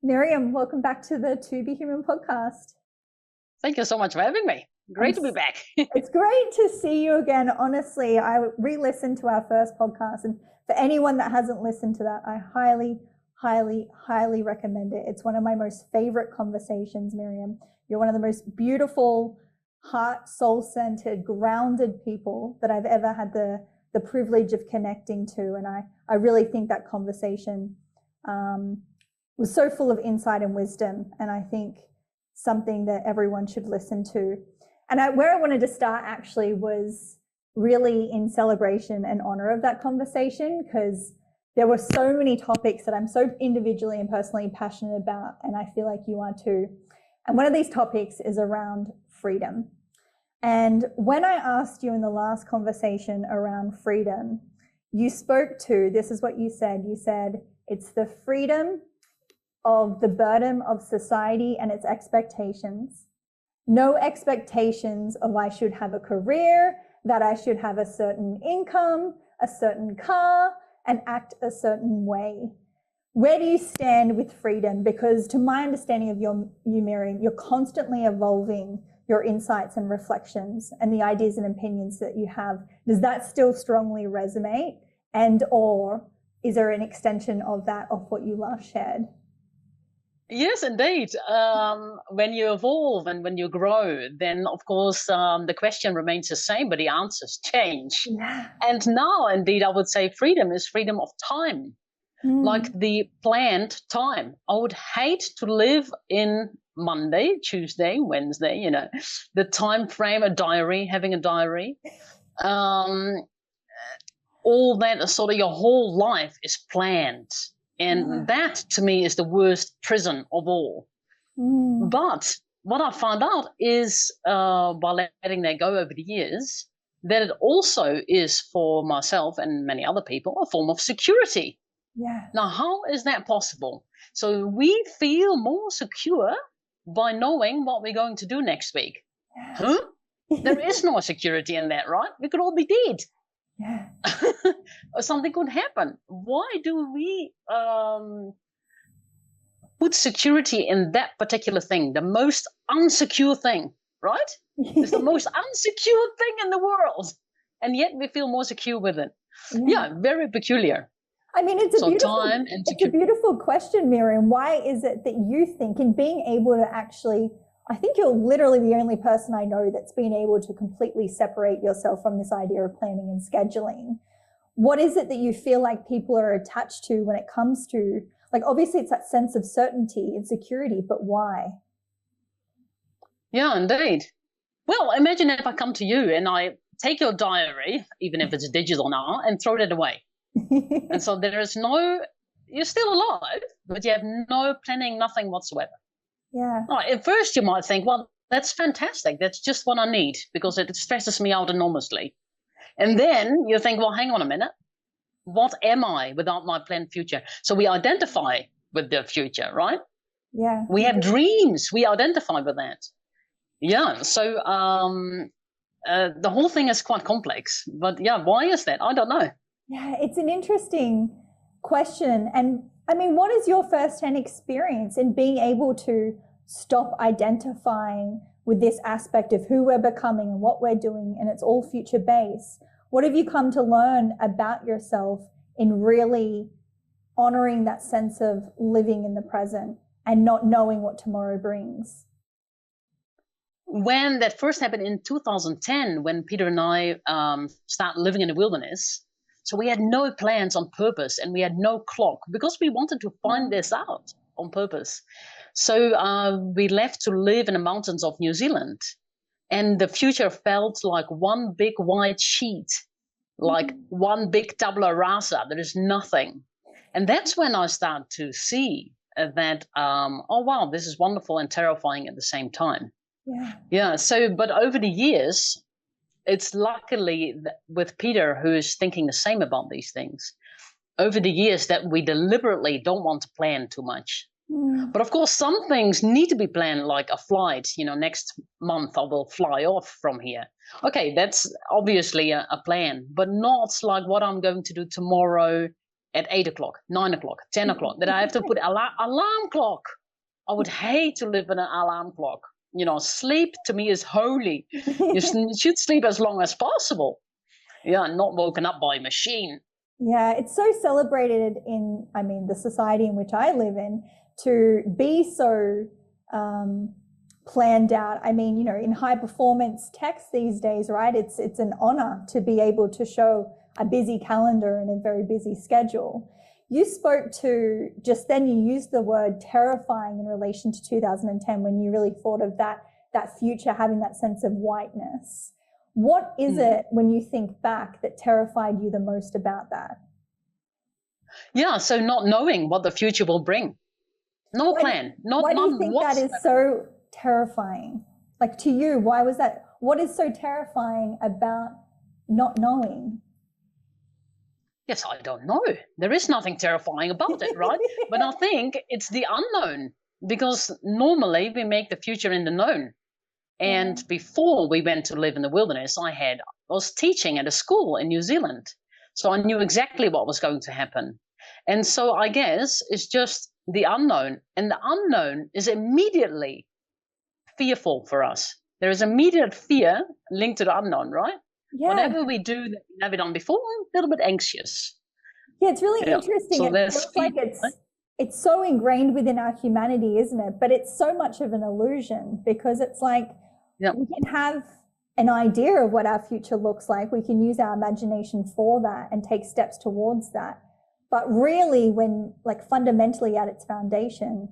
Miriam, welcome back to the To Be Human podcast. Thank you so much for having me. Great to be back. It's great to see you again. Honestly, I re-listened to our first podcast, and for anyone that hasn't listened to that, I highly, highly, highly recommend it. It's one of my most favorite conversations, Miriam. You're one of the most beautiful, heart, soul-centered, grounded people that I've ever had the privilege of connecting to, and I really think that conversation was so full of insight and wisdom, and I think something that everyone should listen to. And where I wanted to start actually was really in celebration and honor of that conversation, because there were so many topics that I'm so individually and personally passionate about, and I feel like you are too. And one of these topics is around freedom. And when I asked you in the last conversation around freedom, you spoke to, this is what you said, it's the freedom of the burden of society and its expectations. No expectations of I should have a career, that I should have a certain income, a certain car, and act a certain way. Where do you stand with freedom? Because to my understanding of you, Miriam, you're constantly evolving your insights and reflections and the ideas and opinions that you have. Does that still strongly resonate? And or is there an extension of that, of what you last shared? Yes, indeed. When you evolve and when you grow, then of course the question remains the same, but the answers change. Yeah. And now, indeed, I would say freedom is freedom of time, like the planned time. I would hate to live in Monday, Tuesday, Wednesday, the time frame, having a diary. All that sort of your whole life is planned. And that, to me, is the worst prison of all. But what I found out is, by letting that go over the years, that it also is, for myself and many other people, a form of security. Yeah. Now, how is that possible? So we feel more secure by knowing what we're going to do next week. Huh? There is no security in that, right? We could all be dead. Yeah. Or something could happen. Why do we put security in that particular thing, the most unsecure thing, right? It's the most unsecure thing in the world, and yet we feel more secure with it. Yeah, very peculiar. I mean, it's a beautiful question, Miriam. Why is it that you think, in being able to actually, I think you're literally the only person I know that's been able to completely separate yourself from this idea of planning and scheduling. What is it that you feel like people are attached to when it comes to, like, obviously it's that sense of certainty and security, but why? Yeah, indeed. Well, imagine if I come to you and I take your diary, even if it's digital now, and throw it away. And so there is you're still alive, but you have no planning, nothing whatsoever. Yeah. Oh, at first you might think, well, that's fantastic. That's just what I need, because it stresses me out enormously. And then you think, well, hang on a minute. What am I without my planned future? So we identify with the future, right? Yeah. We have dreams. We identify with that. Yeah. So the whole thing is quite complex. But yeah, why is that? I don't know. Yeah, it's an interesting question. And I mean, what is your firsthand experience in being able to stop identifying with this aspect of who we're becoming and what we're doing, and it's all future based? What have you come to learn about yourself in really honoring that sense of living in the present and not knowing what tomorrow brings? When that first happened in 2010, when Peter and I started living in the wilderness, so we had no plans on purpose, and we had no clock, because we wanted to find this out on purpose. So we left to live in the mountains of New Zealand, and the future felt like one big white sheet, like one big tabula rasa. There is nothing. And that's when I started to see that, oh, wow, this is wonderful and terrifying at the same time. Yeah. So, but over the years, it's luckily with Peter, who is thinking the same about these things, over the years, that we deliberately don't want to plan too much. But of course, some things need to be planned, like a flight. Next month I will fly off from here. Okay, that's obviously a plan, but not like what I'm going to do tomorrow at 8 o'clock, 9 o'clock, 10 o'clock, that I have to put alarm clock. I would hate to live with an alarm clock. You know, sleep to me is holy. You should sleep as long as possible. Yeah, not woken up by a machine. Yeah, it's so celebrated in, I mean, the society in which I live in, to be so planned out. I mean, you know, in high performance techs these days, right? It's an honor to be able to show a busy calendar and a very busy schedule. You spoke to, just then you used the word terrifying in relation to 2010 when you really thought of that future having that sense of whiteness. What is it when you think back that terrified you the most about that? Yeah, so not knowing what the future will bring. No plan. Why do you think that is so terrifying? Like, to you, why was that? What is so terrifying about not knowing? Yes, I don't know. There is nothing terrifying about it, right? But I think it's the unknown, because normally we make the future in the known. And before we went to live in the wilderness, I was teaching at a school in New Zealand. So I knew exactly what was going to happen. And so I guess it's just the unknown. And the unknown is immediately fearful for us. There is immediate fear linked to the unknown, right? Yeah. Whatever we do that we never done before, I'm a little bit anxious. Yeah, it's really interesting. So it feels like it's so ingrained within our humanity, isn't it? But it's so much of an illusion, because it's like, we can have an idea of what our future looks like. We can use our imagination for that and take steps towards that. But really, when, like, fundamentally at its foundation,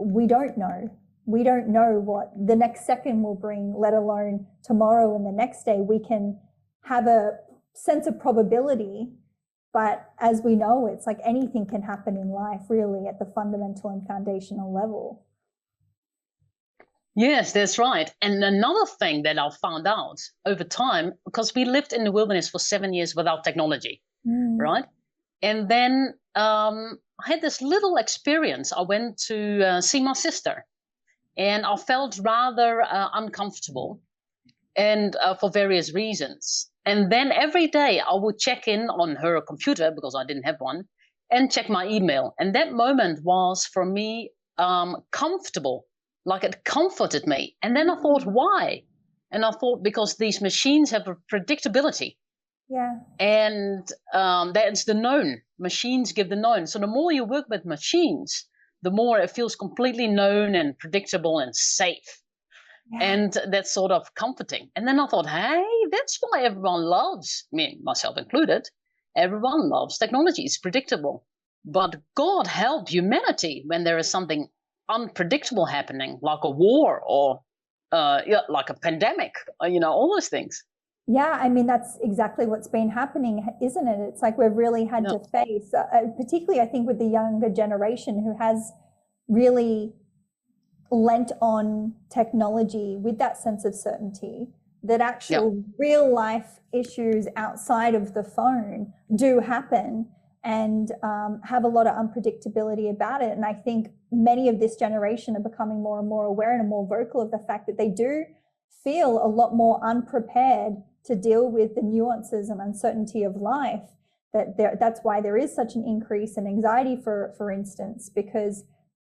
we don't know. We don't know what the next second will bring, let alone tomorrow and the next day. We can have a sense of probability, but as we know, it's like anything can happen in life, really, at the fundamental and foundational level. Yes, that's right. And another thing that I found out over time, because we lived in the wilderness for 7 years without technology, right? And then I had this little experience. I went to see my sister, and I felt rather uncomfortable, and for various reasons. And then every day I would check in on her computer, because I didn't have one, and check my email. And that moment was, for me, comfortable. Like, it comforted me. And then I thought, why? And I thought, because these machines have a predictability. Yeah. And that's the known. Machines give the known. So the more you work with machines, the more it feels completely known and predictable and safe. Yeah. And that's sort of comforting. And then I thought, hey, that's why everyone loves, me, myself included, everyone loves technology. It's predictable. But God help humanity when there is something unpredictable happening, like a war or like a pandemic, all those things. Yeah, I mean, that's exactly what's been happening, isn't it? It's like we've really had to face, particularly I think with the younger generation who has really lent on technology with that sense of certainty, that actual real life issues outside of the phone do happen and have a lot of unpredictability about it. And I think many of this generation are becoming more and more aware and more vocal of the fact that they do feel a lot more unprepared to deal with the nuances and uncertainty of life. That's why there is such an increase in anxiety, for instance, because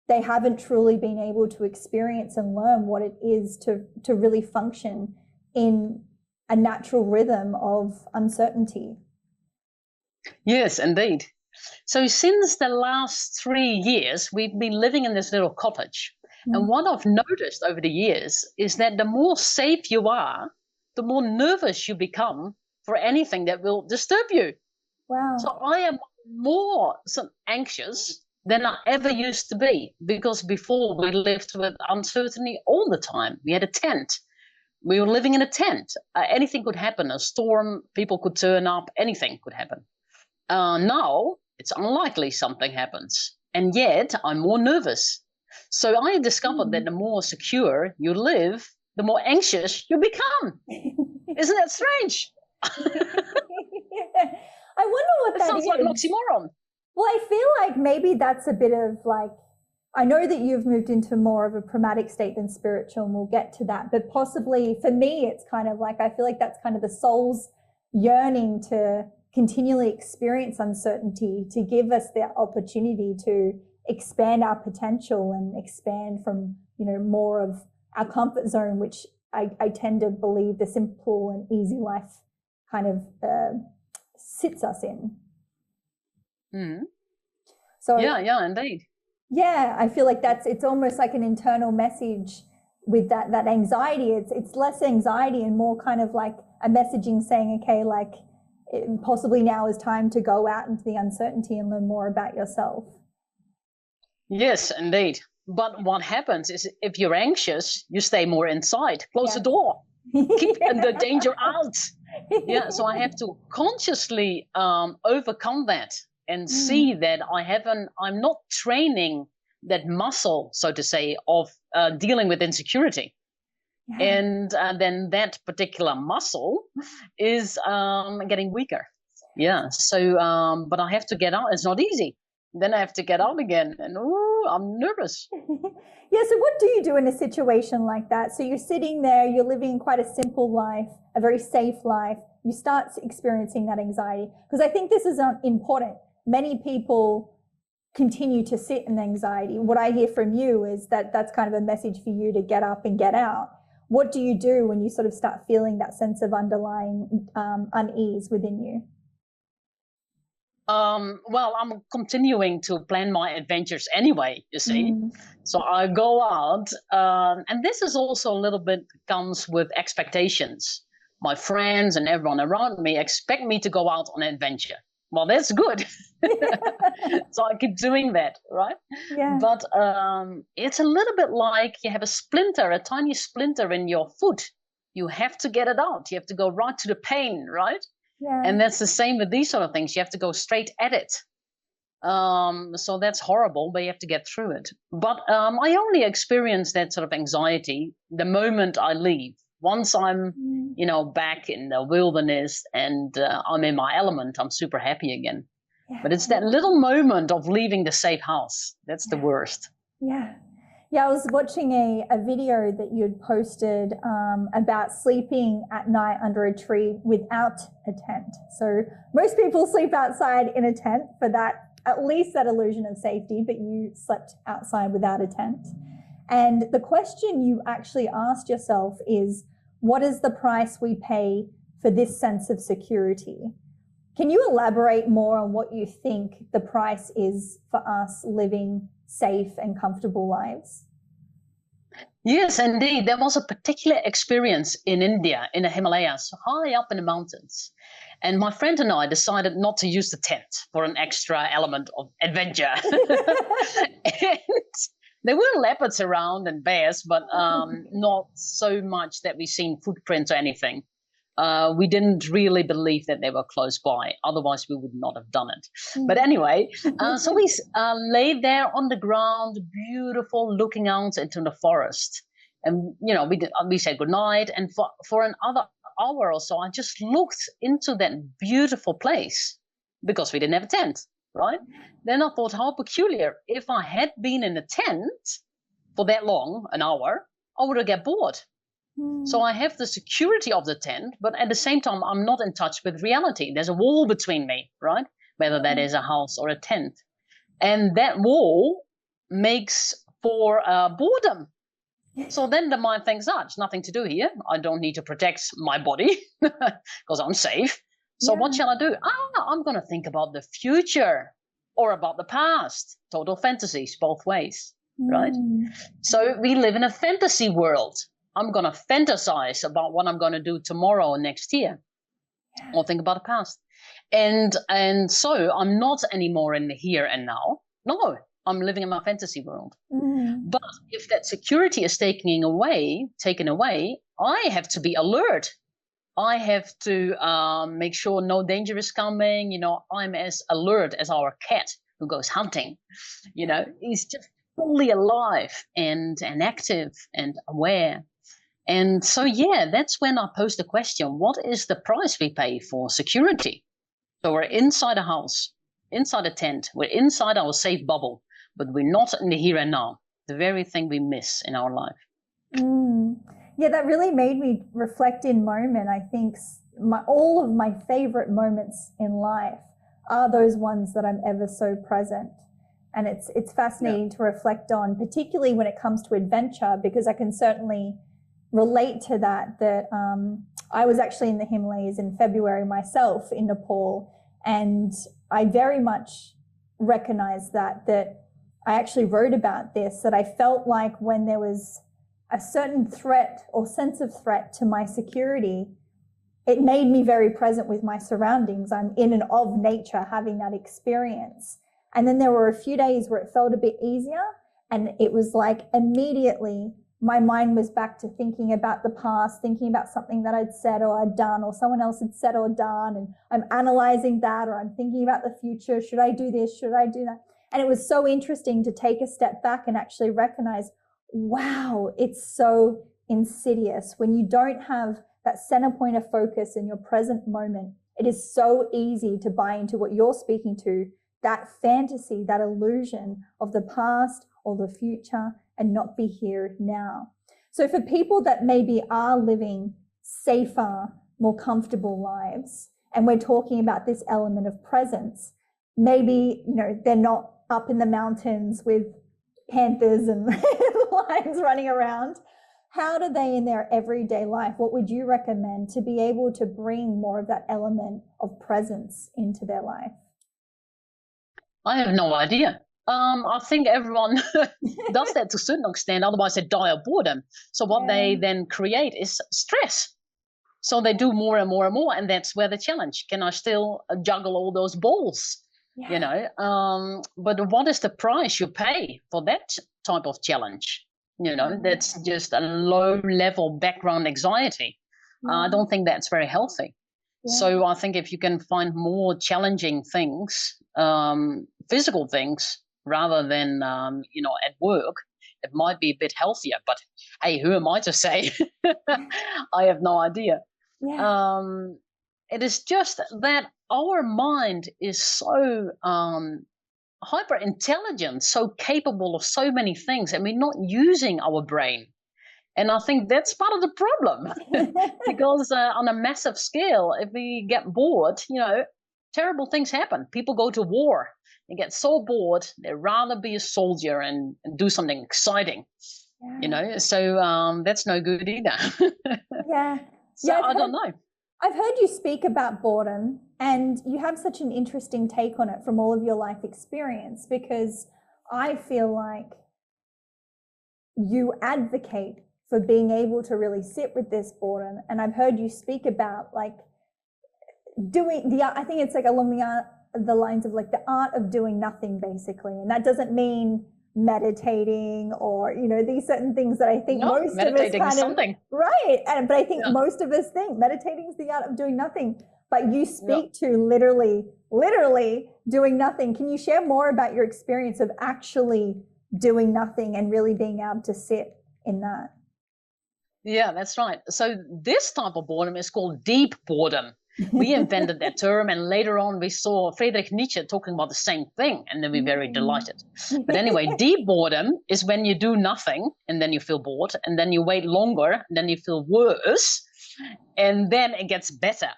they haven't truly been able to experience and learn what it is to really function in a natural rhythm of uncertainty. Yes, indeed. So since the last 3 years, we've been living in this little cottage. And what I've noticed over the years is that the more safe you are, the more nervous you become for anything that will disturb you. Wow. So I am more anxious than I ever used to be, because before we lived with uncertainty all the time. We had a tent. We were living in a tent. Anything could happen, a storm, people could turn up, anything could happen. Now it's unlikely something happens, and yet I'm more nervous. So I discovered that the more secure you live, the more anxious you become. Isn't that strange? Yeah. I wonder what that sounds is. Like an oxymoron. Well, I feel like maybe that's a bit of like, I know that you've moved into more of a pragmatic state than spiritual, and we'll get to that. But possibly for me, it's kind of like, I feel like that's kind of the soul's yearning to continually experience uncertainty to give us the opportunity to expand our potential and expand from, more of our comfort zone, which I tend to believe the simple and easy life kind of sits us in. Mm. So yeah, indeed. Yeah, I feel like it's almost like an internal message with that anxiety. It's less anxiety and more kind of like a messaging saying, okay, like possibly now is time to go out into the uncertainty and learn more about yourself. Yes, indeed. But what happens is if you're anxious, you stay more inside. Close the door. Keep the danger out. Yeah, so I have to consciously overcome that and see that I'm not training that muscle, so to say, of dealing with insecurity. Yeah. And then that particular muscle is getting weaker. Yeah, so, but I have to get out. It's not easy. Then I have to get out again, and I'm nervous. Yeah, so what do you do in a situation like that? So you're sitting there, you're living quite a simple life, a very safe life. You start experiencing that anxiety. Because I think this is important. Many people continue to sit in anxiety. What I hear from you is that that's kind of a message for you to get up and get out. What do you do when you sort of start feeling that sense of underlying unease within you? Well, I'm continuing to plan my adventures anyway, you see. So I go out, and this is also a little bit comes with expectations. My friends and everyone around me expect me to go out on an adventure. Well, that's good. So I keep doing that, right? Yeah. But it's a little bit like you have a tiny splinter in your foot. You have to get it out. You have to go right to the pain, right? Yeah. And that's the same with these sort of things. You have to go straight at it. So that's horrible, but you have to get through it. But I only experience that sort of anxiety the moment I leave. Once I'm, back in the wilderness and I'm in my element, I'm super happy again. Yeah. But it's that little moment of leaving the safe house. That's the worst. Yeah. Yeah, I was watching a video that you'd posted about sleeping at night under a tree without a tent. So most people sleep outside in a tent for that, at least that illusion of safety, but you slept outside without a tent. And the question you actually asked yourself is, what is the price we pay for this sense of security? Can you elaborate more on what you think the price is for us living safe and comfortable lives? Yes, indeed. There was a particular experience in India, in the Himalayas, high up in the mountains. And my friend and I decided not to use the tent for an extra element of adventure. And there were leopards around and bears, but not so much that we've seen footprints or anything. We didn't really believe that they were close by. Otherwise, we would not have done it. But anyway, so we lay there on the ground, beautiful, looking out into the forest. And, we said goodnight. And for another hour or so, I just looked into that beautiful place because we didn't have a tent, right? Then I thought, how peculiar. If I had been in a tent for that long, an hour, I would have got bored. So I have the security of the tent, but at the same time, I'm not in touch with reality. There's a wall between me, right? Whether that is a house or a tent. And that wall makes for boredom. So then the mind thinks, there's nothing to do here. I don't need to protect my body because I'm safe. So what shall I do? I'm going to think about the future or about the past. Total fantasies both ways, right? So we live in a fantasy world. I'm going to fantasize about what I'm going to do tomorrow or next year, or think about the past. And so I'm not anymore in the here and now. No, I'm living in my fantasy world. But if that security is taken away, I have to be alert. I have to make sure no danger is coming. I'm as alert as our cat who goes hunting. He's just fully alive and active and aware. And so, that's when I pose the question, what is the price we pay for security? So we're inside a house, inside a tent, we're inside our safe bubble, but we're not in the here and now, the very thing we miss in our life. Yeah, that really made me reflect in moment. I think all of my favorite moments in life are those ones that I'm ever so present. And it's fascinating to reflect on, particularly when it comes to adventure, because I can certainly relate to that. I was actually in the Himalayas in February myself in Nepal, and I very much recognized that I actually wrote about this, that I felt like when there was a certain threat or sense of threat to my security, it made me very present with my surroundings. I'm in and of nature having that experience. And then there were a few days where it felt a bit easier, and it was like immediately my mind was back to thinking about the past, thinking about something that I'd said or I'd done or someone else had said or done, and I'm analyzing that, or I'm thinking about the future. Should I do this? Should I do that? And it was so interesting to take a step back and actually recognize, wow, it's so insidious. When you don't have that center point of focus in your present moment, it is so easy to buy into what you're speaking to, that fantasy, that illusion of the past or the future, and not be here now. So for people that maybe are living safer, more comfortable lives, and we're talking about this element of presence, maybe, they're not up in the mountains with panthers and lions running around. How do they in their everyday life, what would you recommend to be able to bring more of that element of presence into their life? I have no idea. I think everyone does that to a certain extent, otherwise they die of boredom. So what they then create is stress. So they do more and more and more, and that's where the challenge. Can I still juggle all those balls? But what is the price you pay for that type of challenge? That's just a low-level background anxiety. I don't think that's very healthy. So I think if you can find more challenging things, physical things, rather than, at work, it might be a bit healthier. But hey, who am I to say? I have no idea. It is just that our mind is so hyper intelligent, so capable of so many things, and we're not using our brain. And I think that's part of the problem, because on a massive scale, if we get bored, terrible things happen. People go to war and get so bored, they'd rather be a soldier and do something exciting, so that's no good either. I don't know. I've heard you speak about boredom, and you have such an interesting take on it from all of your life experience, because I feel like you advocate for being able to really sit with this boredom. And I've heard you speak about like I think it's like along the lines of like the art of doing nothing, basically. And that doesn't mean meditating or, these certain things that I think most of us right. But I think most of us think meditating is the art of doing nothing, but you speak to literally doing nothing. Can you share more about your experience of actually doing nothing and really being able to sit in that? Yeah, that's right. So this type of boredom is called deep boredom. We invented that term, and later on we saw Friedrich Nietzsche talking about the same thing, and then we're very delighted. But anyway, deep boredom is when you do nothing and then you feel bored, and then you wait longer, and then you feel worse, and then it gets better.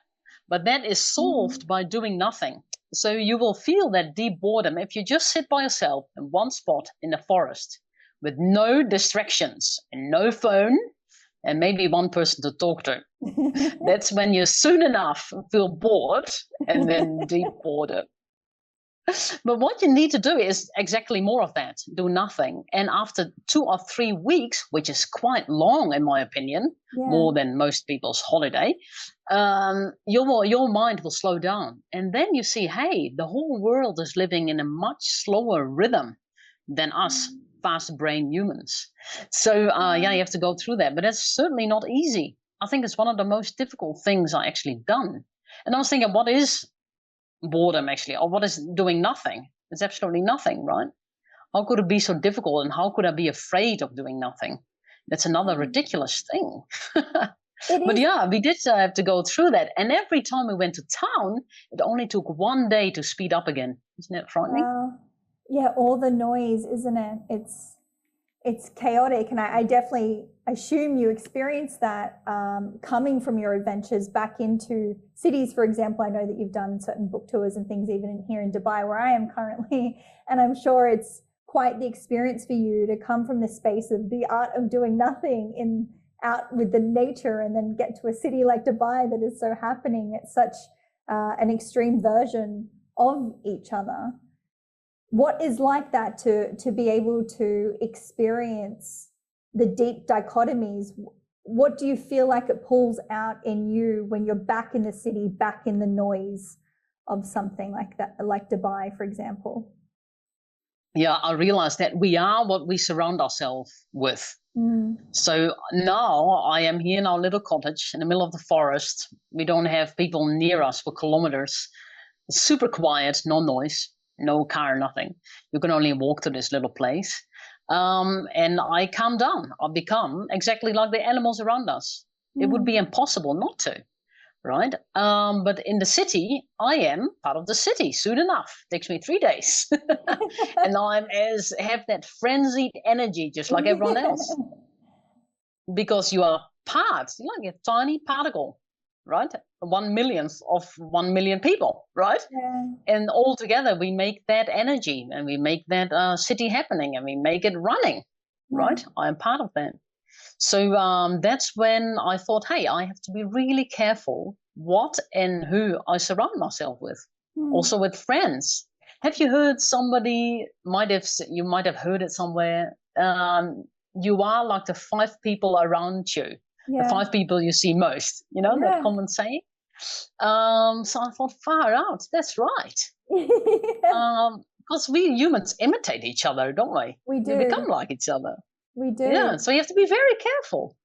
But that is solved by doing nothing. So you will feel that deep boredom if you just sit by yourself in one spot in the forest with no distractions and no phone, and maybe one person to talk to. That's when you soon enough feel bored, and then deep boredom. But what you need to do is exactly more of that, do nothing. And after 2 or 3 weeks, which is quite long in my opinion, more than most people's holiday, your mind will slow down. And then you see, hey, the whole world is living in a much slower rhythm than us fast brain humans. So you have to go through that, but that's certainly not easy. I think it's one of the most difficult things I actually done. And I was thinking, what is boredom actually, or what is doing nothing? It's absolutely nothing, right? How could it be so difficult, and how could I be afraid of doing nothing? That's another ridiculous thing. But yeah, we did have to go through that. And every time we went to town, it only took 1 day to speed up again. Isn't that frightening? Yeah, all the noise, isn't it? it's chaotic, and I definitely assume you experienced that coming from your adventures back into cities. For example, I know that you've done certain book tours and things even here in Dubai where I am currently, and I'm sure it's quite the experience for you to come from the space of the art of doing nothing in out with the nature and then get to a city like Dubai that is so happening. It's such an extreme version of each other. What is like that to be able to experience the deep dichotomies? What do you feel like it pulls out in you when you're back in the city, back in the noise of something like that, like Dubai, for example? Yeah, I realized that we are what we surround ourselves with. So now I am here in our little cottage in the middle of the forest. We don't have people near us for kilometers. It's super quiet, no noise, no car, nothing. You can only walk to this little place. And I calm down. I become exactly like the animals around us. It would be impossible not to, right? But in the city, I am part of the city soon enough. It takes me 3 days. And have that frenzied energy just like everyone else. Because you are you're like a tiny particle, right? 1/1,000,000th of 1,000,000 people, right? Yeah. And all together we make that energy and we make that city happening and we make it running, right? I am part of that. So that's when I thought, hey, I have to be really careful what and who I surround myself with. Also with friends. Have you heard you might have heard it somewhere, you are like the 5 people around you, the 5 people you see most, that common saying. So I thought, far out, that's right. Because we humans imitate each other, don't we? We do. We become like each other. We do. Yeah, so you have to be very careful.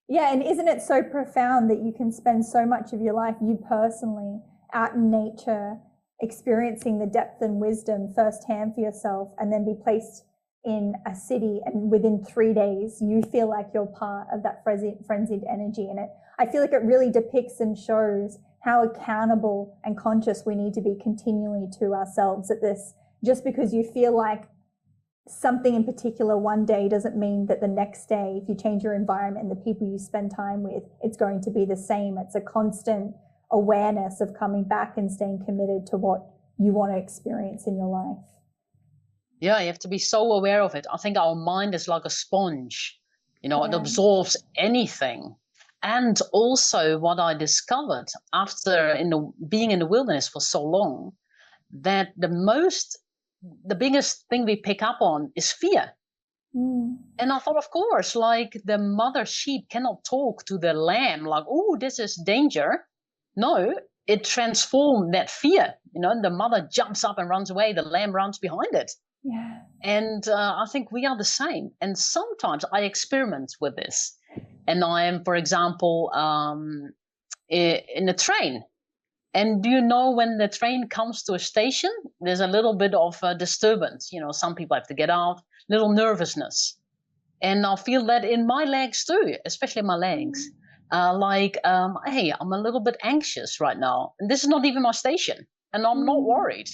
Yeah, and isn't it so profound that you can spend so much of your life, you personally, out in nature, experiencing the depth and wisdom firsthand for yourself, and then be placed in a city, and within 3 days you feel like you're part of that frenzied energy. And I feel like it really depicts and shows how accountable and conscious we need to be continually to ourselves at this. Just because you feel like something in particular one day doesn't mean that the next day, if you change your environment and the people you spend time with, it's going to be the same. It's a constant awareness of coming back and staying committed to what you want to experience in your life. Yeah, you have to be so aware of it. I think our mind is like a sponge, it absorbs anything. And also what I discovered after being in the wilderness for so long, that the biggest thing we pick up on is fear. And I thought, of course, like the mother sheep cannot talk to the lamb like, oh, this is danger. No, it transformed that fear. The mother jumps up and runs away. The lamb runs behind it. Yeah. And I think we are the same. And sometimes I experiment with this. And I am, for example, in a train. And do you know when the train comes to a station, there's a little bit of disturbance. Some people have to get out, little nervousness. And I feel that in my legs too, especially my legs. Hey, I'm a little bit anxious right now. And this is not even my station. And I'm not worried.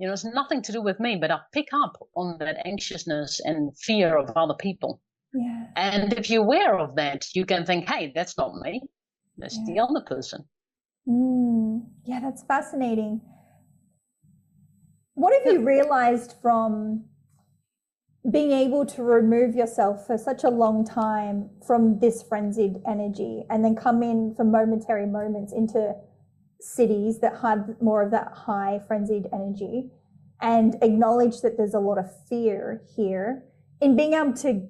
It's nothing to do with me, but I pick up on that anxiousness and fear of other people. Yeah. And if you're aware of that, you can think, hey, that's not me. That's the other person. Yeah, that's fascinating. What have you realized from being able to remove yourself for such a long time from this frenzied energy and then come in for momentary moments into cities that have more of that high frenzied energy, and acknowledge that there's a lot of fear here, in being able to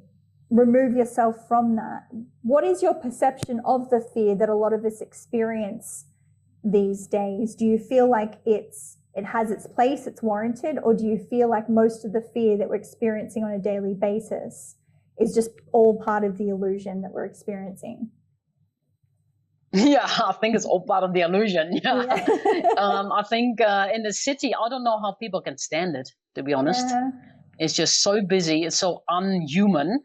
remove yourself from that? What is your perception of the fear that a lot of us experience these days? Do you feel like it has its place, it's warranted, or do you feel like most of the fear that we're experiencing on a daily basis is just all part of the illusion that we're experiencing? Yeah, I think it's all part of the illusion. Yeah. I think in the city, I don't know how people can stand it, to be honest. Yeah. It's just so busy. It's so unhuman.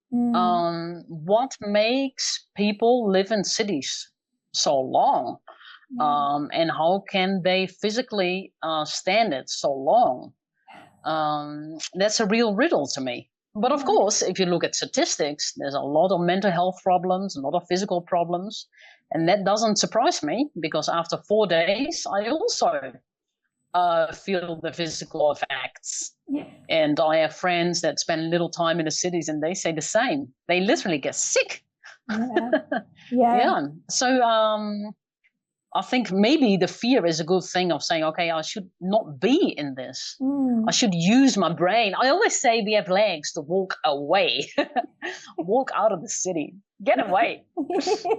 What makes people live in cities so long? And how can they physically stand it so long? That's a real riddle to me. But of course, if you look at statistics, there's a lot of mental health problems, a lot of physical problems. And that doesn't surprise me, because after 4 days, I also feel the physical effects. And I have friends that spend little time in the cities, and they say the same. They literally get sick. Yeah. So I think maybe the fear is a good thing of saying, okay, I should not be in this. I should use my brain. I always say we have legs to walk away, walk out of the city, get away.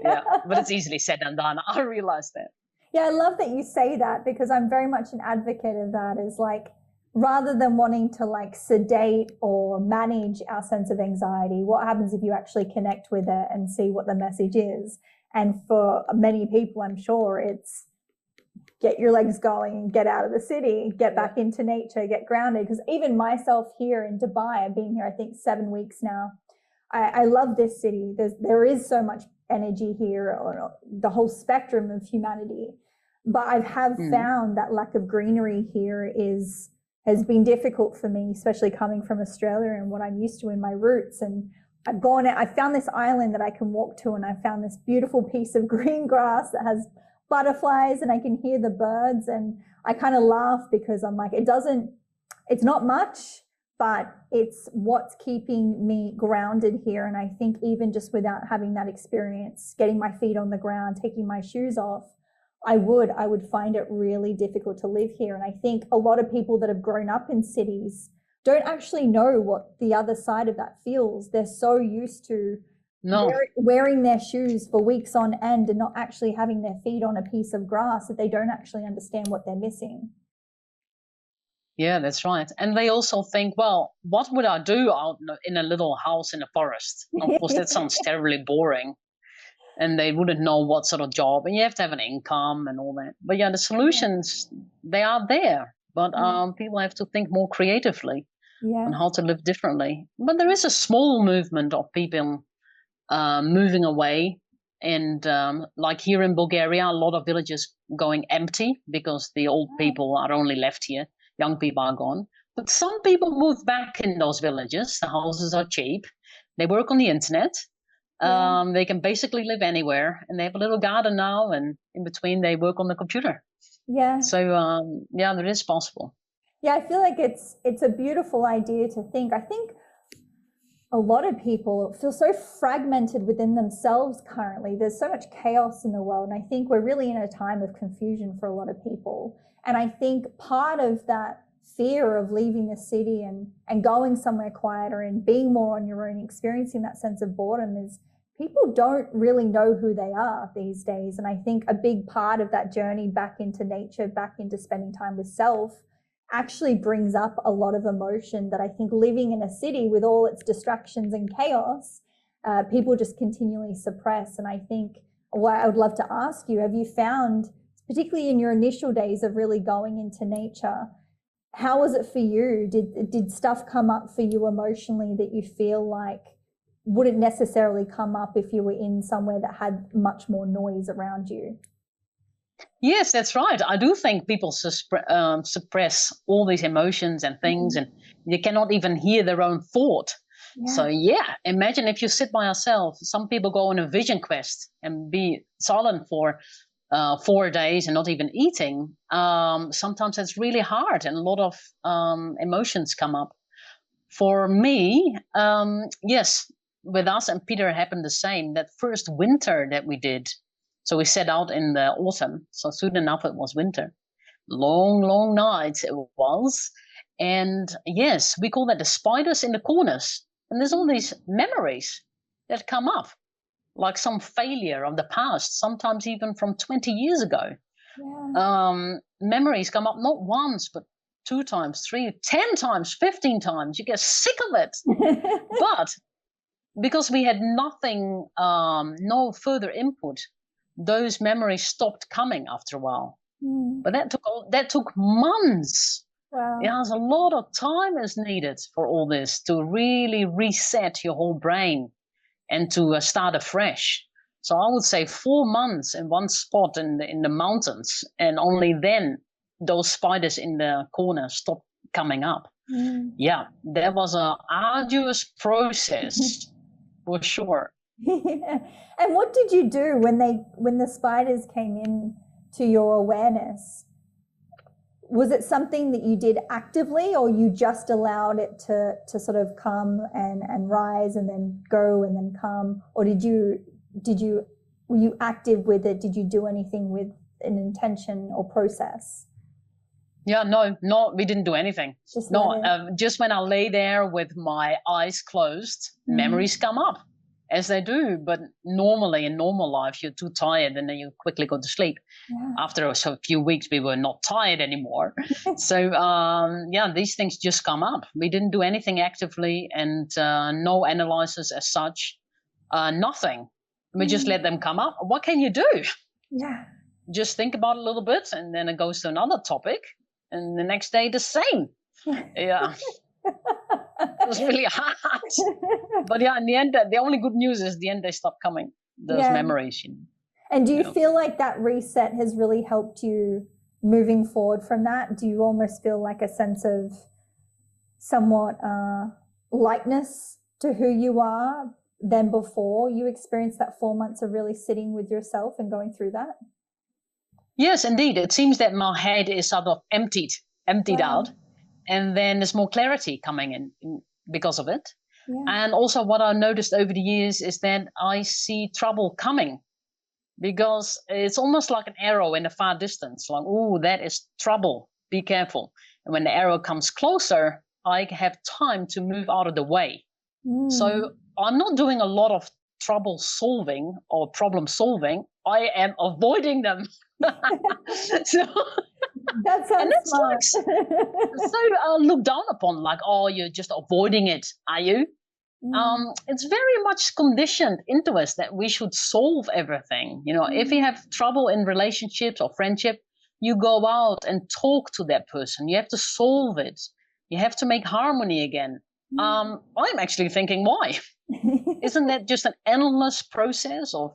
Yeah, but it's easily said than done. I realize that. Yeah, I love that you say that, because I'm very much an advocate of that. Is like, rather than wanting to like sedate or manage our sense of anxiety, what happens if you actually connect with it and see what the message is? And for many people, I'm sure it's get your legs going, get out of the city, get back into nature, get grounded. Because even myself here in Dubai, I've been here, I think 7 weeks now. I love this city. There is so much energy here, or the whole spectrum of humanity. But I have found that lack of greenery here has been difficult for me, especially coming from Australia and what I'm used to in my roots. And I've gone out, I found this island that I can walk to, and I found this beautiful piece of green grass that has butterflies, and I can hear the birds. And I kind of laugh, because I'm like, it's not much, but it's what's keeping me grounded here. And I think even just without having that experience, getting my feet on the ground, taking my shoes off, I would find it really difficult to live here. And I think a lot of people that have grown up in cities don't actually know what the other side of that feels. They're so used to wearing their shoes for weeks on end and not actually having their feet on a piece of grass, that they don't actually understand what they're missing. Yeah, that's right. And they also think, well, what would I do out in a little house in the forest? Of course, that sounds terribly boring. And they wouldn't know what sort of job, and you have to have an income and all that. But yeah, the solutions, they are there. But people have to think more creatively on how to live differently. But there is a small movement of people moving away. And like here in Bulgaria, a lot of villages going empty, because the old people are only left here. Young people are gone. But some people move back in those villages. The houses are cheap. They work on the internet. They can basically live anywhere, and they have a little garden now, and in between they work on the computer. So that is possible. I feel like it's a beautiful idea to think. I think a lot of people feel so fragmented within themselves currently. There's so much chaos in the world, and I think we're really in a time of confusion for a lot of people. And I think part of that fear of leaving the city and going somewhere quieter and being more on your own, experiencing that sense of boredom, is people don't really know who they are these days. And I think a big part of that journey back into nature, back into spending time with self, actually brings up a lot of emotion that I think living in a city with all its distractions and chaos, people just continually suppress. And I think what I would love to ask you, have you found, particularly in your initial days of really going into nature, how was it for you? Did stuff come up for you emotionally that you feel like wouldn't necessarily come up if you were in somewhere that had much more noise around you? Yes, that's right. I do think people suppress all these emotions and things, and you cannot even hear their own thought. So imagine if you sit by yourself. Some people go on a vision quest and be silent for 4 days and not even eating. Sometimes it's really hard, and a lot of emotions come up. For me, yes, with us and Peter, it happened the same. That first winter that we did, so we set out in the autumn, so soon enough it was winter. Long, long nights it was. And yes, we call that the spiders in the corners. And there's all these memories that come up, like some failure of the past, sometimes even from 20 years ago. Memories come up not once, but 2 times, 3, 10 times, 15 times. You get sick of it. But because we had nothing, no further input, those memories stopped coming after a while. But that took months. Wow. Yes, a lot of time is needed for all this to really reset your whole brain and to start afresh. So I would say 4 months in one spot in the mountains, and only then those spiders in the corner stopped coming up. Yeah, that was an arduous process for sure. And what did you do when the spiders came in to your awareness? Was it something that you did actively, or you just allowed it to sort of come and rise and then go and then come? Or were you active with it? Did you do anything with an intention or process? Yeah, no, we didn't do anything. Just when I lay there with my eyes closed, memories come up, as they do. But normally in normal life, you're too tired and then you quickly go to sleep. Yeah. After a few weeks, we were not tired anymore. So these things just come up. We didn't do anything actively, and no analysis as such, nothing. We just let them come up. What can you do? Yeah. Just think about it a little bit, and then it goes to another topic. And the next day, the same. Yeah. It was really hard. But yeah, in the end, the only good news is the end they stopped coming, those memories. And do you feel like that reset has really helped you moving forward from that? Do you almost feel like a sense of somewhat lightness to who you are than before you experienced that 4 months of really sitting with yourself and going through that? Yes, indeed. It seems that my head is sort of emptied out, and then there's more clarity coming in because of it. Yeah. And also what I noticed over the years is that I see trouble coming, because it's almost like an arrow in the far distance, like, oh, that is trouble, be careful. And when the arrow comes closer, I have time to move out of the way. So I'm not doing a lot of trouble solving or problem solving. I am avoiding them. So that sounds smart. Like, so looked down upon, like, oh, you're just avoiding it, are you? It's very much conditioned into us that we should solve everything. If you have trouble in relationships or friendship, you go out and talk to that person. You have to solve it. You have to make harmony again. I'm actually thinking, why? Isn't that just an endless process of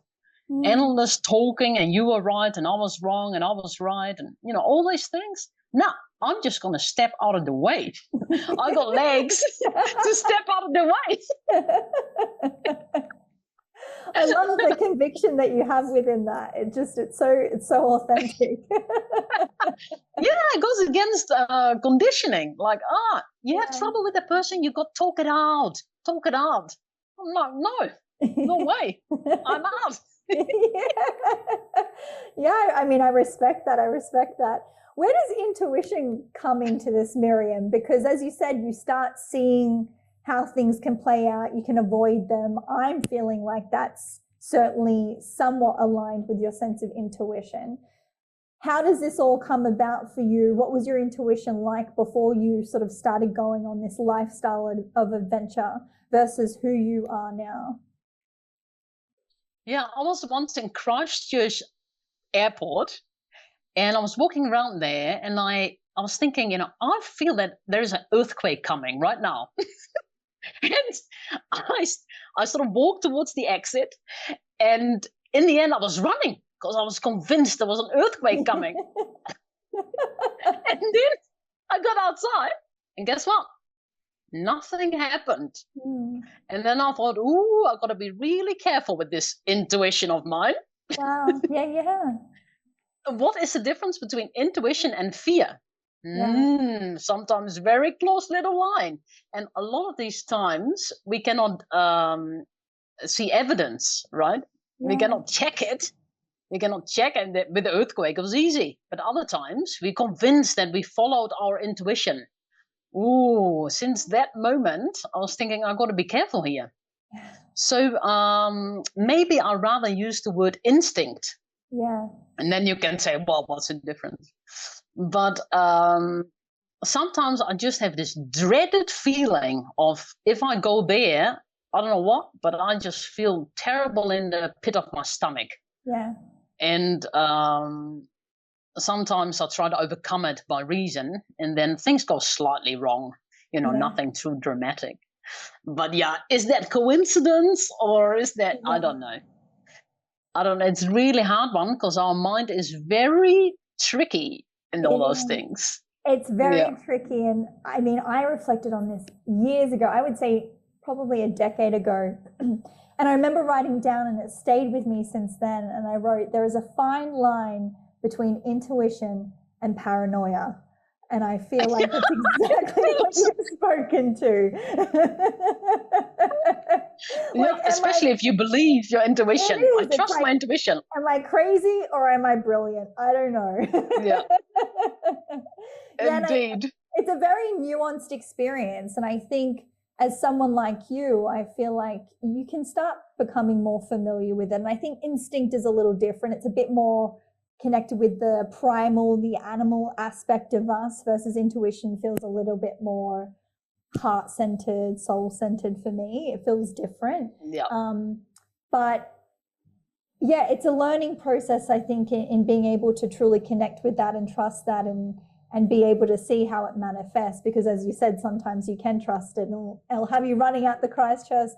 endless talking, and you were right and I was wrong and I was right, and all these things? No, I'm just going to step out of the way. I got legs to step out of the way. I love the conviction that you have within that. It's so authentic. Yeah, it goes against conditioning. Like, you have trouble with the person, you got to talk it out. I'm like, no way. I'm out. Yeah, I mean, I respect that. Where does intuition come into this, Miriam? Because as you said, you start seeing how things can play out, you can avoid them. I'm feeling like that's certainly somewhat aligned with your sense of intuition. How does this all come about for you? What was your intuition like before you sort of started going on this lifestyle of adventure versus who you are now? Yeah, I was once in Christchurch Airport, and I was walking around there, and I was thinking, I feel that there's an earthquake coming right now. And I sort of walked towards the exit, and in the end I was running because I was convinced there was an earthquake coming. And then I got outside, and guess what? Nothing happened. And then I thought, I got to be really careful with this intuition of mine. Wow. Yeah. What is the difference between intuition and fear? Sometimes very close little line. And a lot of these times we cannot see evidence, right? Yeah. We cannot check it. With the earthquake, it was easy. But other times we're convinced that we followed our intuition. Since that moment, I was thinking, I've got to be careful here. So maybe I'd rather use the word instinct. Yeah. And then you can say, well, what's the difference? But sometimes I just have this dreaded feeling of, if I go there, I don't know what, but I just feel terrible in the pit of my stomach. Yeah. And sometimes I try to overcome it by reason, and then things go slightly wrong, nothing too dramatic. But yeah, is that coincidence, or is that, I don't know. It's a really hard one, because our mind is very tricky in all those things. It's very tricky. And I mean, I reflected on this years ago. I would say probably a decade ago. And I remember writing down, and it stayed with me since then. And I wrote, there is a fine line between intuition and paranoia. And I feel like that's exactly what you've spoken to. Like, especially if you believe your intuition. I trust my intuition. Am I crazy or am I brilliant? I don't know. Indeed. It's a very nuanced experience. And I think as someone like you, I feel like you can start becoming more familiar with it. And I think instinct is a little different. It's a bit more connected with the primal, the animal aspect of us, versus intuition feels a little bit more heart-centered, soul-centered for me. It feels different. But yeah, it's a learning process, I think, in being able to truly connect with that and trust that and be able to see how it manifests. Because as you said, sometimes you can trust it, and it'll have you running out the Christchurch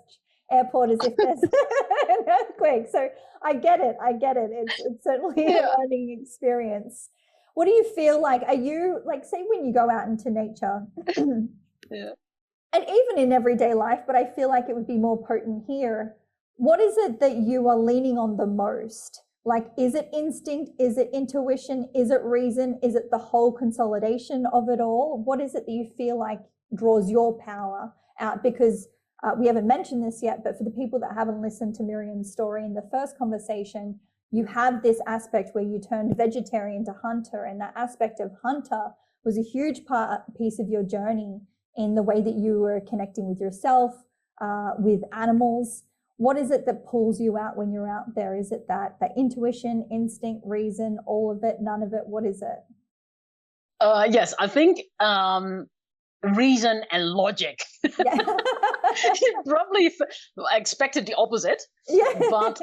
airport as if there's an earthquake. So I get it. It's certainly a learning experience. What do you feel like? Are you like, say when you go out into nature, and even in everyday life, but I feel like it would be more potent here. What is it that you are leaning on the most? Like, is it instinct? Is it intuition? Is it reason? Is it the whole consolidation of it all? What is it that you feel like draws your power out? Because we haven't mentioned this yet, but for the people that haven't listened to Miriam's story in the first conversation, you have this aspect where you turned vegetarian to hunter, and that aspect of hunter was a huge piece of your journey in the way that you were connecting with yourself, with animals. What is it that pulls you out when you're out there? Is it that intuition, instinct, reason, all of it, none of it? What is it? Yes, I think reason and logic. You probably expected the opposite. But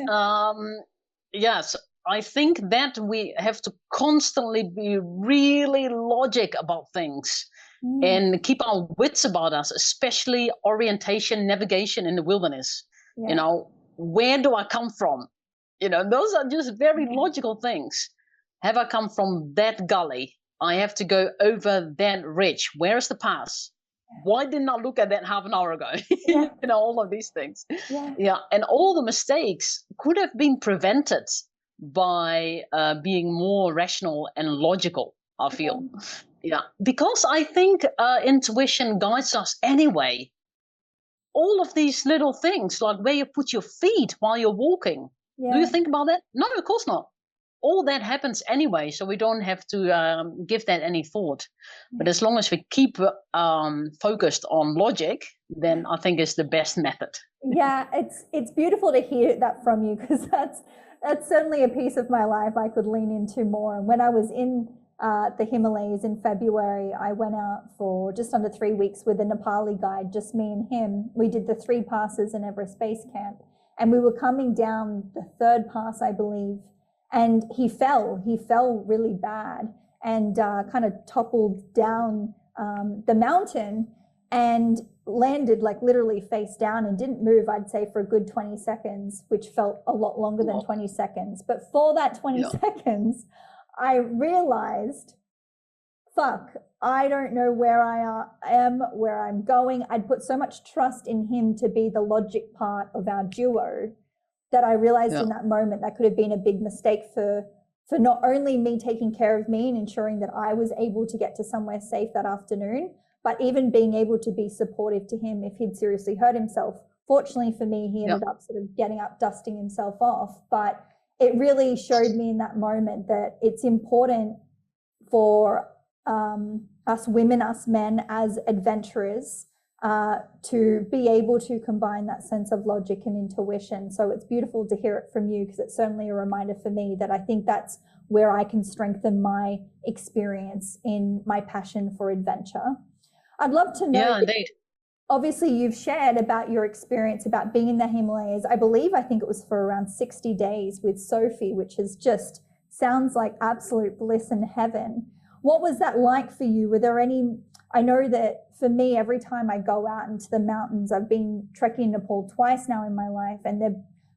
yes, I think that we have to constantly be really logic about things and keep our wits about us, especially orientation, navigation in the wilderness. You know, where do I come from? You know, those are just very logical things. Have I come from that gully? I have to go over that ridge. Where is the pass? Why didn't I look at that half an hour ago? You know, all of these things. And all the mistakes could have been prevented by being more rational and logical, I feel. Because I think intuition guides us anyway. All of these little things, like where you put your feet while you're walking. Do you think about that? No, of course not. All that happens anyway, so we don't have to give that any thought. But as long as we keep focused on logic, then I think it's the best method. Yeah, it's beautiful to hear that from you, because that's certainly a piece of my life I could lean into more. And when I was in the Himalayas in February, I went out for just under 3 weeks with a Nepali guide, just me and him. We did the 3 passes in Everest Base Camp, and we were coming down the 3rd pass, I believe, and he fell really bad and kind of toppled down the mountain and landed like literally face down and didn't move, I'd say, for a good 20 seconds, which felt a lot longer than 20 seconds. But for that 20 seconds, I realized, fuck, I don't know where I am, where I'm going. I'd put so much trust in him to be the logic part of our duo that I realized in that moment that could have been a big mistake for not only me taking care of me and ensuring that I was able to get to somewhere safe that afternoon, but even being able to be supportive to him if he'd seriously hurt himself. Fortunately for me, he ended up sort of getting up, dusting himself off. But it really showed me in that moment that it's important for us women, us men as adventurers, to be able to combine that sense of logic and intuition. So it's beautiful to hear it from you, because it's certainly a reminder for me that I think that's where I can strengthen my experience in my passion for adventure. I'd love to know. Yeah, indeed. Obviously, you've shared about your experience about being in the Himalayas. I think it was for around 60 days with Sophie, which is just sounds like absolute bliss and heaven. What was that like for you? Were there any, I know that for me, every time I go out into the mountains, I've been trekking Nepal twice now in my life, and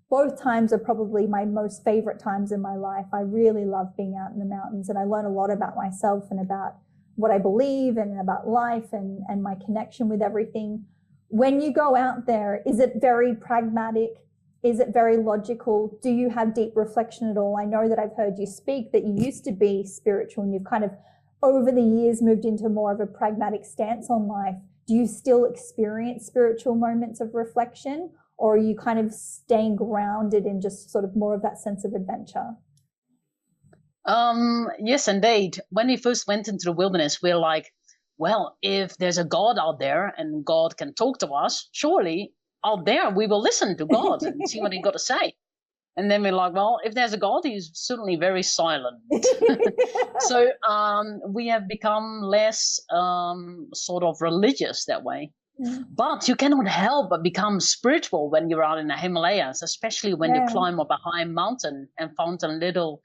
both times are probably my most favorite times in my life. I really love being out in the mountains, and I learn a lot about myself and about what I believe and about life and my connection with everything. When you go out there, is it very pragmatic? Is it very logical? Do you have deep reflection at all? I know that I've heard you speak that you used to be spiritual and you've kind of over the years moved into more of a pragmatic stance on life. Do you still experience spiritual moments of reflection, or are you kind of staying grounded in just sort of more of that sense of adventure? Yes, indeed. When we first went into the wilderness, we're like, well, if there's a God out there and God can talk to us, surely out there we will listen to God and see what he got to say. And then we're like, well, if there's a God, he's certainly very silent. So we have become less sort of religious that way. But you cannot help but become spiritual when you're out in the Himalayas, especially when you climb up a high mountain and found a little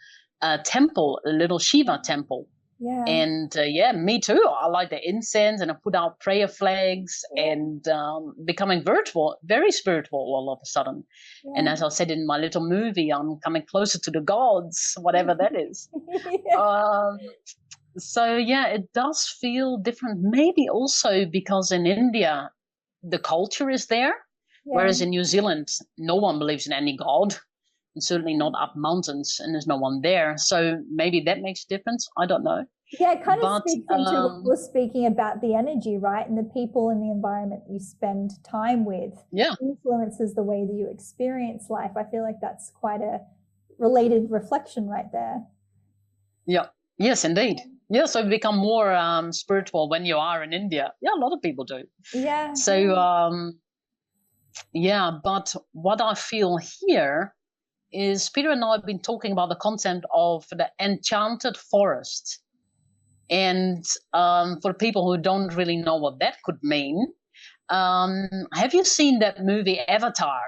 temple, a little Shiva temple. Yeah. And me too. I light the incense and I put out prayer flags and becoming very spiritual all of a sudden. Yeah. And as I said in my little movie, I'm coming closer to the gods, whatever that is. So yeah, it does feel different. Maybe also because in India, the culture is there, whereas in New Zealand, no one believes in any god. And certainly not up mountains, and there's no one there. So maybe that makes a difference. I don't know. Yeah, it kind of speaks into what we're speaking about, the energy, right? And the people and the environment you spend time with influences the way that you experience life. I feel like that's quite a related reflection right there. Yeah. Yes, indeed. Yeah, so you become more spiritual when you are in India. Yeah, a lot of people do. Yeah. So, but what I feel here is Peter and I have been talking about the concept of the enchanted forest. And for people who don't really know what that could mean, have you seen that movie Avatar?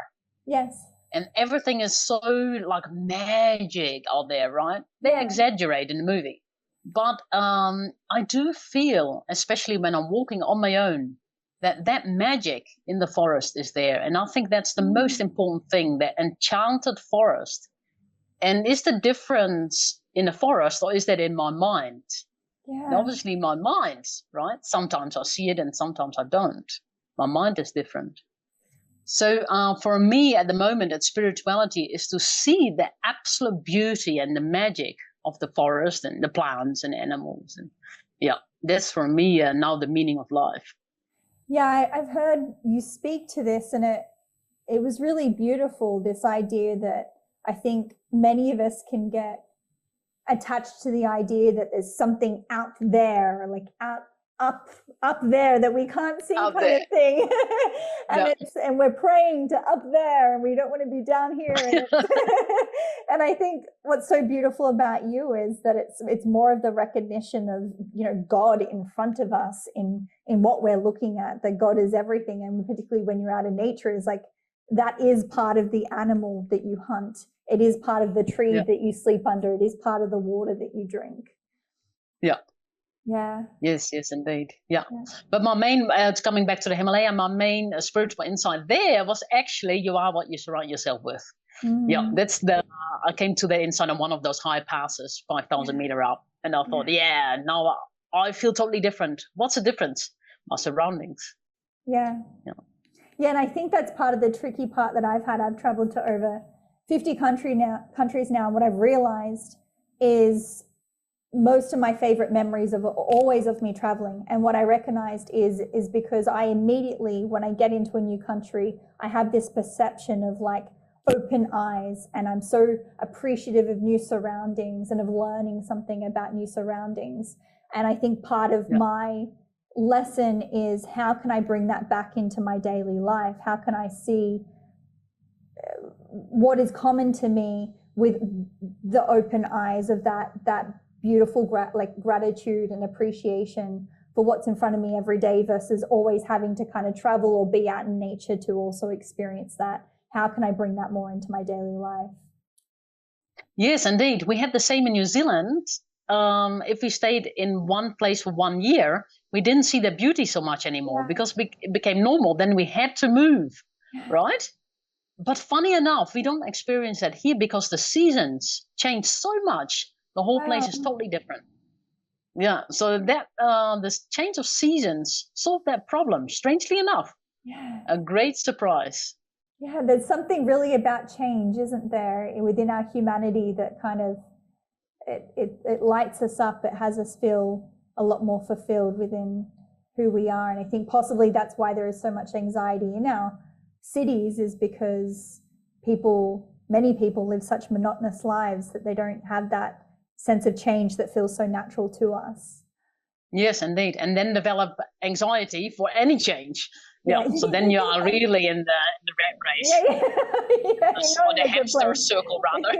Yes. And everything is so like magic out there, right? They exaggerate in the movie. But I do feel, especially when I'm walking on my own, that magic in the forest is there. And I think that's the most important thing, the enchanted forest. And is the difference in the forest or is that in my mind? Yeah. And obviously my mind, right? Sometimes I see it and sometimes I don't. My mind is different. So for me at the moment, that spirituality is to see the absolute beauty and the magic of the forest and the plants and animals. And that's for me now the meaning of life. Yeah, I've heard you speak to this, and it was really beautiful, this idea that I think many of us can get attached to the idea that there's something out there, like up there that we can't see kind of thing. And we're praying to up there and we don't want to be down here. And, and I think what's so beautiful about you is that it's more of the recognition of, God in front of us in what we're looking at, that God is everything. And particularly when you're out in nature, is like, that is part of the animal that you hunt. It is part of the tree that you sleep under. It is part of the water that you drink. Yeah. Yeah. Yes, indeed. Yeah. But my main, coming back to the Himalaya, my main spiritual insight there was actually you are what you surround yourself with. Yeah, that's I came to the insight on one of those high passes, 5,000 meter up. And I thought, now I feel totally different. What's the difference? My surroundings. Yeah. Yeah, and I think that's part of the tricky part that I've had. I've traveled to over 50 countries now. And what I've realized is most of my favorite memories of always of me traveling. And what I recognized is because I immediately, when I get into a new country, I have this perception of like open eyes, and I'm so appreciative of new surroundings and of learning something about new surroundings. And I think part of my lesson is, how can I bring that back into my daily life? How can I see what is common to me with the open eyes of that beautiful gratitude and appreciation for what's in front of me every day, versus always having to kind of travel or be out in nature to also experience that. How can I bring that more into my daily life? Yes, indeed. We had the same in New Zealand. If we stayed in one place for 1 year, we didn't see the beauty so much anymore because it became normal. Then we had to move, right? But funny enough, we don't experience that here because the seasons change so much. The whole place is totally different. Yeah, so that this change of seasons solved that problem, strangely enough. Yeah. A great surprise. Yeah, there's something really about change, isn't there, within our humanity that kind of it lights us up. It has us feel a lot more fulfilled within who we are. And I think possibly that's why there is so much anxiety in our cities, is because many people live such monotonous lives that they don't have that sense of change that feels so natural to us. Yes, indeed. And then develop anxiety for any change. Yeah. Yeah. So then you are really in the rat Yeah, race, yeah. You're or not the in a good hamster place. circle, rather.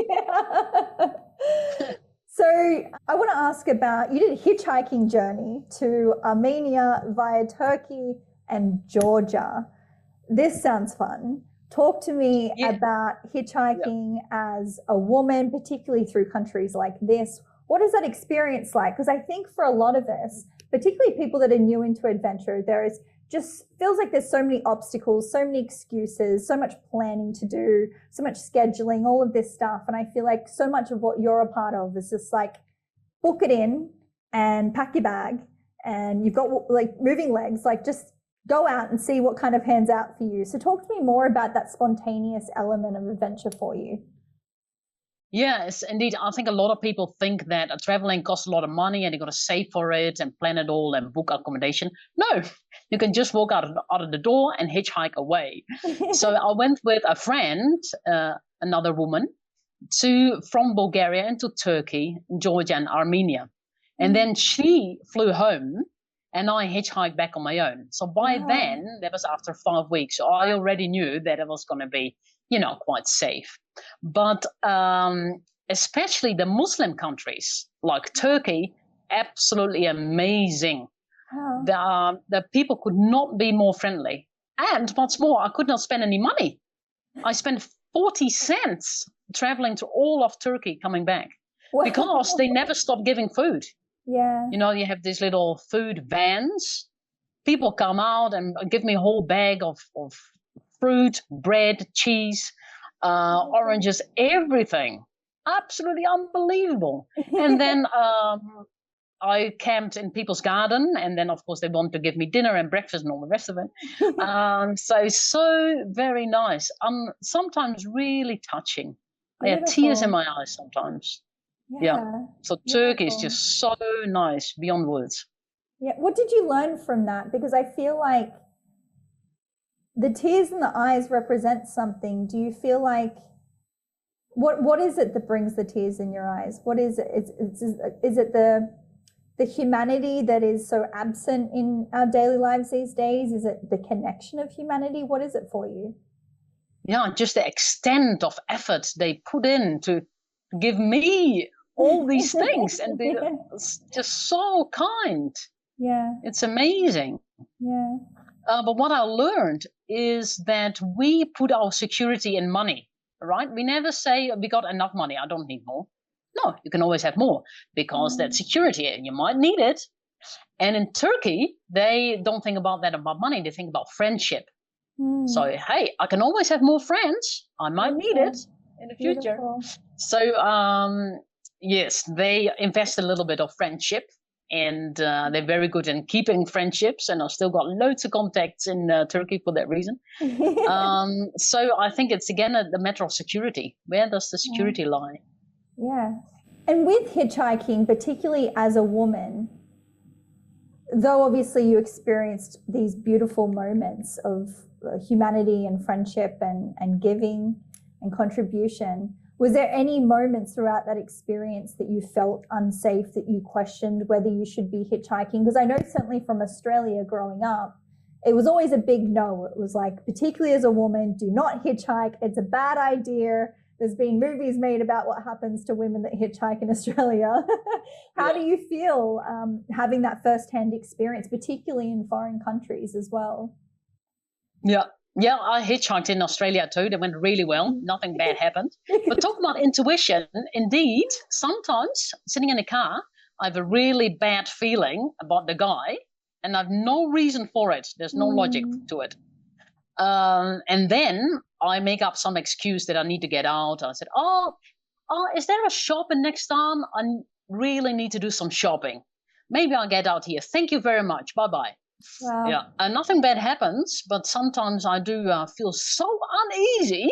Yeah. So I want to ask about, you did a hitchhiking journey to Armenia via Turkey and Georgia. This sounds fun. Talk to me Yeah. about hitchhiking as a woman, particularly through countries like this. What is that experience like? Because I think for a lot of us, particularly people that are new into adventure, there is just feels like there's so many obstacles, so many excuses, so much planning to do, so much scheduling, all of this stuff. And I feel like so much of what you're a part of is just like book it in and pack your bag, and you've got like moving legs, like just go out and see what kind of hands out for you. So talk to me more about that spontaneous element of adventure for you. Yes, indeed. I think a lot of people think that traveling costs a lot of money and you got to save for it and plan it all and book accommodation. No, you can just walk out of the door and hitchhike away. So I went with a friend, another woman, from Bulgaria into Turkey, Georgia, and Armenia. And then she flew home and I hitchhiked back on my own. So by then, that was after 5 weeks, so I already knew that it was going to be, quite safe. But especially the Muslim countries like Turkey, absolutely amazing. The people could not be more friendly. And what's more, I could not spend any money. I spent 40 cents traveling to all of Turkey coming back because they never stopped giving food. Yeah. You have these little food vans. People come out and give me a whole bag of fruit, bread, cheese, oranges, everything. Absolutely unbelievable. And then I camped in people's garden, and then of course they want to give me dinner and breakfast and all the rest of it. So very nice. Sometimes really touching. I had tears in my eyes sometimes. Yeah. So Turkey is just so nice beyond words. Yeah. What did you learn from that? Because I feel like the tears in the eyes represent something. Do you feel like what is it that brings the tears in your eyes? What is it? Is it the humanity that is so absent in our daily lives these days? Is it the connection of humanity? What is it for you? Yeah, just the extent of effort they put in to give me all these things, and they're just so kind. Yeah. It's amazing. Yeah. But what I learned is that we put our security in money, right? We never say we got enough money, I don't need more. No, you can always have more because that's security and you might need it. And in Turkey, they don't think about that about money. They think about friendship. So, hey, I can always have more friends. I might need it in the future. So, yes, they invest a little bit of friendship, and they're very good in keeping friendships. And I've still got loads of contacts in Turkey for that reason. So I think it's, again, the matter of security. Where does the security lie? Yeah. And with hitchhiking, particularly as a woman, though obviously you experienced these beautiful moments of humanity and friendship and giving and contribution, was there any moments throughout that experience that you felt unsafe, that you questioned whether you should be hitchhiking? Because I know certainly from Australia growing up, it was always a big no. It was like, particularly as a woman, do not hitchhike. It's a bad idea. There's been movies made about what happens to women that hitchhike in Australia. How do you feel having that firsthand experience, particularly in foreign countries as well? Yeah, I hitchhiked in Australia too. That went really well. Nothing bad happened. But talk about intuition. Indeed, sometimes sitting in a car, I have a really bad feeling about the guy, and I have no reason for it. There's no logic to it. And then I make up some excuse that I need to get out. I said, is there a shop in next town? really need to do some shopping. Maybe I'll get out here. Thank you very much. Bye-bye. Wow. Yeah, nothing bad happens, but sometimes I do feel so uneasy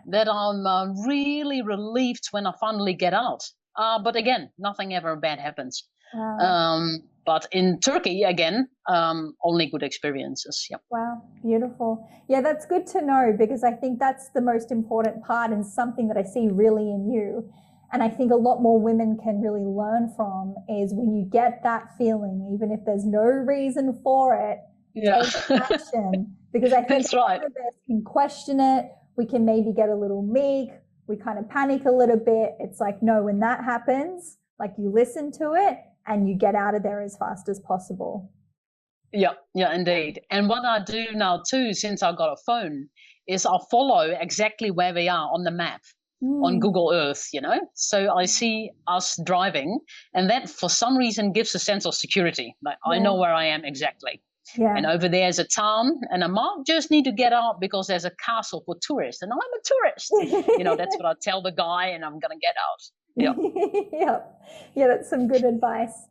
that I'm really relieved when I finally get out. But again, nothing ever bad happens. Wow. But in Turkey, again, only good experiences. Yeah. Wow, beautiful. Yeah, that's good to know, because I think that's the most important part and something that I see really in you. And I think a lot more women can really learn from is when you get that feeling, even if there's no reason for it, take action. Because I think That's a lot right. of us can question it. We can maybe get a little meek. We kind of panic a little bit. It's like, no, when that happens, like you listen to it and you get out of there as fast as possible. Yeah, indeed. And what I do now too, since I got a phone, is I follow exactly where we are on the map on Google Earth, So I see us driving, and that for some reason gives a sense of security. Like I know where I am exactly. Yeah. And over there's a town, and I might just need to get out because there's a castle for tourists, and I'm a tourist. That's what I tell the guy, and I'm gonna get out. Yeah. Yeah, that's some good advice.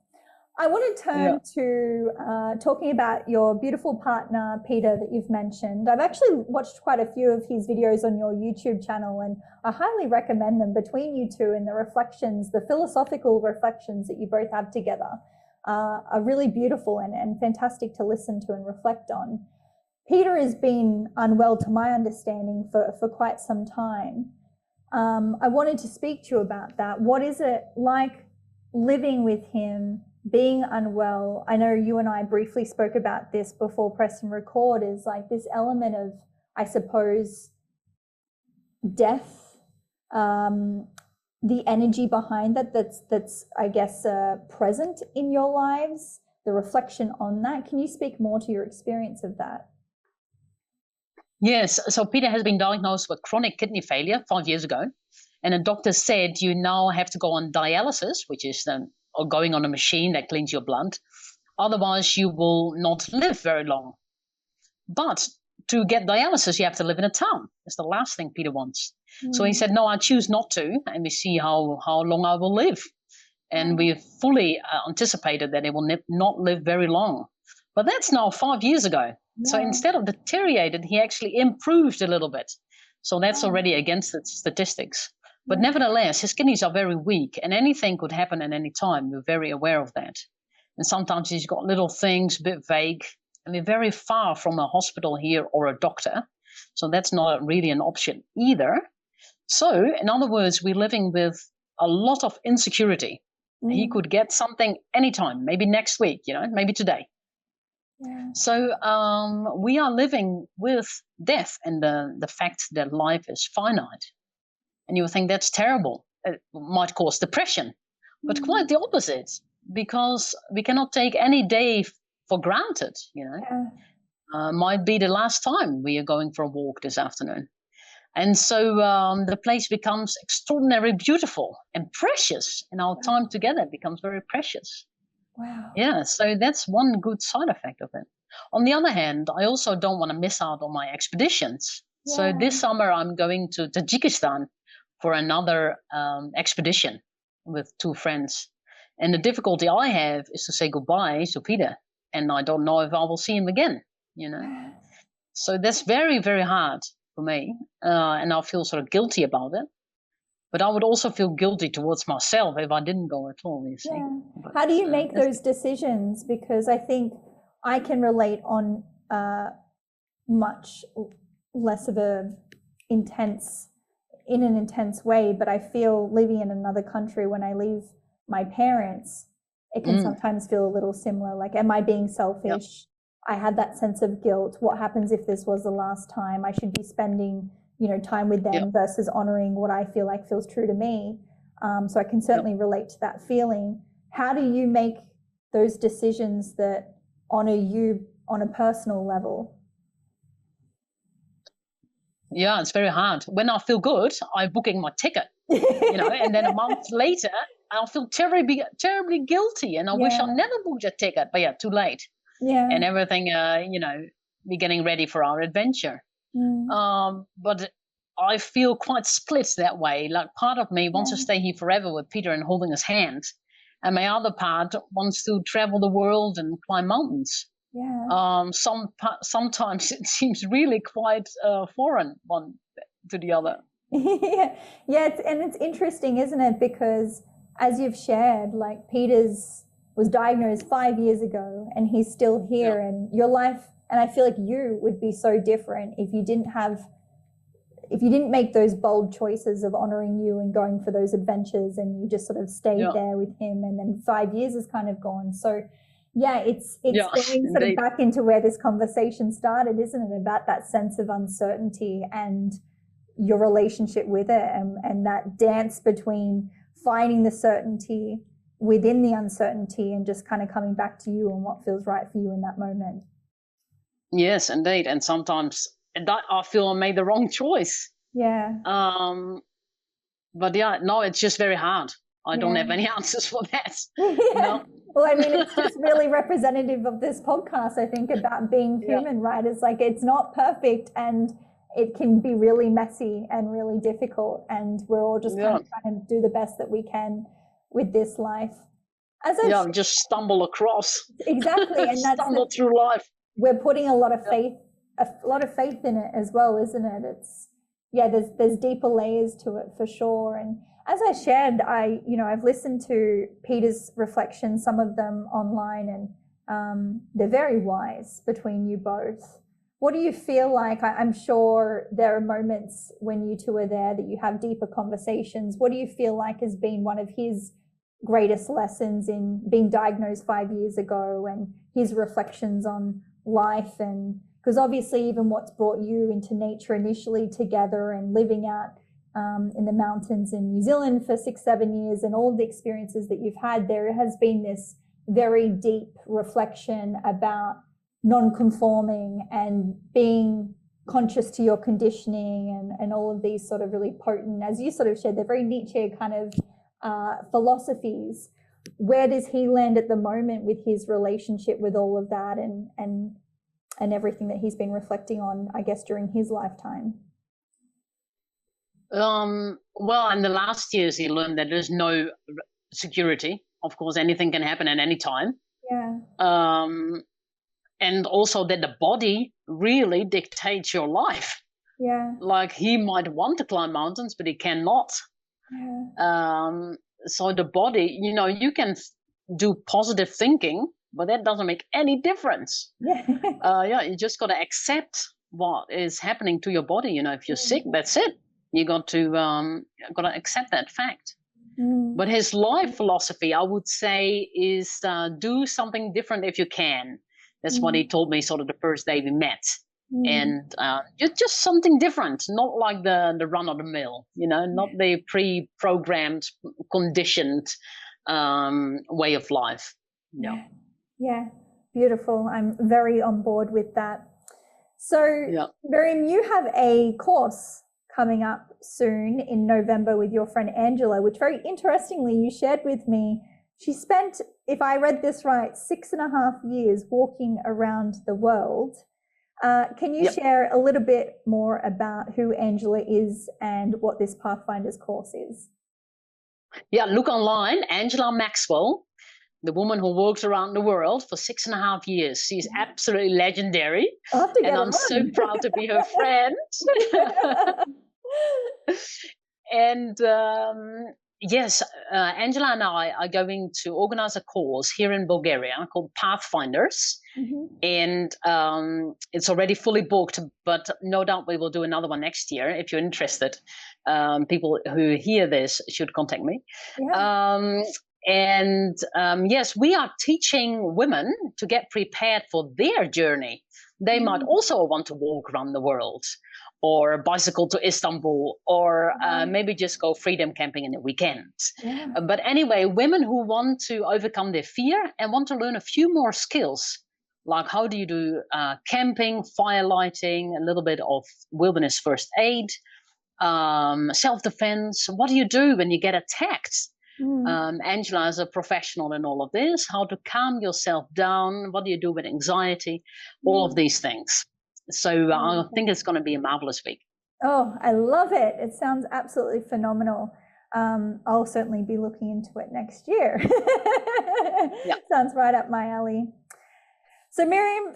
I want to turn to talking about your beautiful partner, Peter, that you've mentioned. I've actually watched quite a few of his videos on your YouTube channel, and I highly recommend them. Between you two and the reflections, the philosophical reflections that you both have together are really beautiful and fantastic to listen to and reflect on. Peter has been unwell, to my understanding, for quite some time. I wanted to speak to you about that. What is it like living with him, being unwell? I know you and I briefly spoke about this before press and record, is like this element of, I suppose, death, the energy behind that's I guess present in your lives, the reflection on that. Can you speak more to your experience of that? Yes, so Peter has been diagnosed with chronic kidney failure 5 years ago, and a doctor said you now have to go on dialysis, which is or going on a machine that cleans your blood. Otherwise, you will not live very long. But to get dialysis, you have to live in a town. That's the last thing Peter wants. So he said, no, I choose not to, and we see how long I will live. And we fully anticipated that he will not live very long. But that's now 5 years ago. So instead of deteriorated, he actually improved a little bit. So that's already against the statistics. But nevertheless, his kidneys are very weak, and anything could happen at any time. We're very aware of that. And sometimes he's got little things, a bit vague, and we're very far from a hospital here or a doctor. So that's not really an option either. So, in other words, we're living with a lot of insecurity. He could get something anytime, maybe next week, maybe today. So we are living with death and the fact that life is finite. And you would think that's terrible. It might cause depression, but quite the opposite, because we cannot take any day for granted, Might be the last time we are going for a walk this afternoon. And so the place becomes extraordinarily beautiful and precious, and our time together becomes very precious. Wow. Yeah, so that's one good side effect of it. On the other hand, I also don't want to miss out on my expeditions. So this summer I'm going to Tajikistan for another expedition with 2 friends. And the difficulty I have is to say goodbye to Peter. And I don't know if I will see him again, So that's very, very hard for me. And I feel sort of guilty about it. But I would also feel guilty towards myself if I didn't go at all, you see. But, how do you make those decisions? Because I think I can relate on much less of an intense way, but I feel living in another country, when I leave my parents, it can sometimes feel a little similar. Like, am I being selfish? I had that sense of guilt. What happens if this was the last time? I should be spending time with them versus honoring what I feel like feels true to me. So I can certainly relate to that feeling. How do you make those decisions that honor you on a personal level? Yeah, it's very hard. When I feel good, I'm booking my ticket, and then a month later, I'll feel terribly guilty, and I wish I never booked a ticket. But too late. Yeah. And everything, we're getting ready for our adventure. But I feel quite split that way. Like, part of me wants to stay here forever with Peter and holding his hand, and my other part wants to travel the world and climb mountains. Yeah. Sometimes it seems really quite foreign one to the other. Yeah, and it's interesting, isn't it? Because as you've shared, like Peter's was diagnosed 5 years ago, and he's still here, and your life, and I feel like you would be so different if you didn't make those bold choices of honoring you and going for those adventures, and you just sort of stayed there with him, and then 5 years has kind of gone. So yeah, it's going sort of back into where this conversation started, isn't it? About that sense of uncertainty and your relationship with it, and that dance between finding the certainty within the uncertainty and just kind of coming back to you and what feels right for you in that moment. Yes, indeed. And sometimes I feel I made the wrong choice. Yeah. But yeah, no, it's just very hard. I don't have any answers for that. No. Well, I mean, it's just really representative of this podcast, I think, about being human, right? It's like, it's not perfect, and it can be really messy and really difficult, and we're all just kind of trying to do the best that we can with this life. Just stumble across. Exactly, and that's stumble through life. We're putting a lot of faith in it as well, isn't it? It's there's deeper layers to it for sure. And as I shared, I've listened to Peter's reflections, some of them online, and they're very wise between you both. What do you feel like? I'm sure there are moments when you two are there that you have deeper conversations. What do you feel like has been one of his greatest lessons in being diagnosed 5 years ago, and his reflections on life? And because obviously even what's brought you into nature initially together and living out in the mountains in New Zealand for 6-7 years, and all of the experiences that you've had, there has been this very deep reflection about non-conforming and being conscious to your conditioning, and all of these sort of really potent, as you sort of shared, they're very Nietzsche kind of philosophies. Where does he land at the moment with his relationship with all of that, and everything that he's been reflecting on, I guess, during his lifetime? Well, in the last years, he learned that there's no security. Of course, anything can happen at any time. Yeah. And also that the body really dictates your life. Yeah. Like, he might want to climb mountains, but he cannot. Yeah. So the body, you can do positive thinking, but that doesn't make any difference. You just got to accept what is happening to your body. If you're sick, that's it. You got to accept that fact. But his life philosophy, I would say, is do something different if you can. That's what he told me sort of the first day we met. And just something different, not like the run of the mill, not the pre-programmed, conditioned way of life. No. Yeah, beautiful. I'm very on board with that. So, Miriam, you have a course coming up soon in November with your friend Angela, which very interestingly you shared with me. She spent, if I read this right, 6.5 years walking around the world. Can you share a little bit more about who Angela is and what this Pathfinders course is? Yeah, look online, Angela Maxwell, the woman who walks around the world for 6.5 years. She's absolutely legendary. And I'm so proud to be her friend. And yes, Angela and I are going to organize a course here in Bulgaria called Pathfinders. And it's already fully booked, but no doubt we will do another one next year. If you're interested, people who hear this should contact me. Yes, we are teaching women to get prepared for their journey. They might also want to walk around the world, or bicycle to Istanbul, or maybe just go freedom camping in the weekend. But anyway, women who want to overcome their fear and want to learn a few more skills, like how do you do camping, fire lighting, a little bit of wilderness first aid, self-defense. What do you do when you get attacked? Angela is a professional in all of this, how to calm yourself down, what do you do with anxiety, all of these things. So I think it's going to be a marvelous week. Oh, I love it. It sounds absolutely phenomenal. I'll certainly be looking into it next year. Yeah. Sounds right up my alley. So Miriam,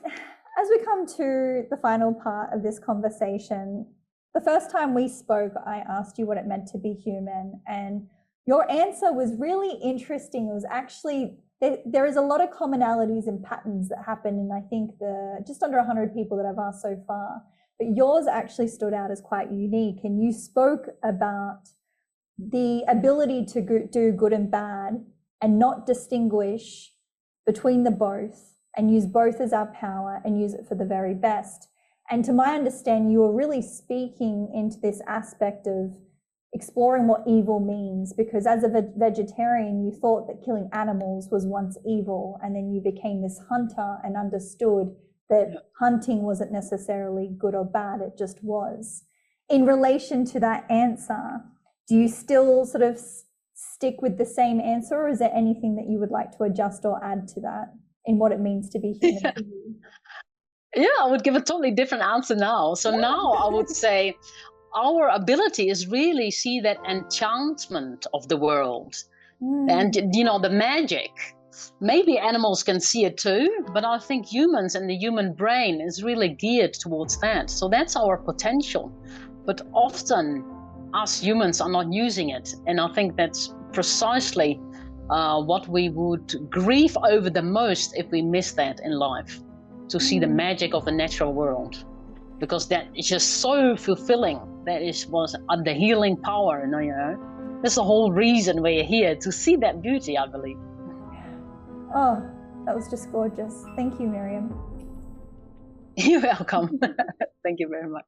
as we come to the final part of this conversation, the first time we spoke, I asked you what it meant to be human, and your answer was really interesting. It was actually, there is a lot of commonalities and patterns that happen in, I think, the just under 100 people that I've asked so far, but yours actually stood out as quite unique, and you spoke about the ability to do good and bad and not distinguish between the both, and use both as our power and use it for the very best. And to my understanding, you were really speaking into this aspect of exploring what evil means, because as a vegetarian, you thought that killing animals was once evil, and then you became this hunter and understood that hunting wasn't necessarily good or bad, it just was. In relation to that answer, do you still sort of stick with the same answer, or is there anything that you would like to adjust or add to that in what it means to be human for you? Yeah, I would give a totally different answer now. So now I would say our ability is really see that enchantment of the world and, the magic. Maybe animals can see it too, but I think humans and the human brain is really geared towards that. So that's our potential. But often us humans are not using it. And I think that's precisely what we would grieve over the most if we miss that in life, to see the magic of the natural world, because that is just so fulfilling. That was the healing power, That's the whole reason we're here, to see that beauty, I believe. Oh, that was just gorgeous. Thank you, Miriam. You're welcome. Thank you very much.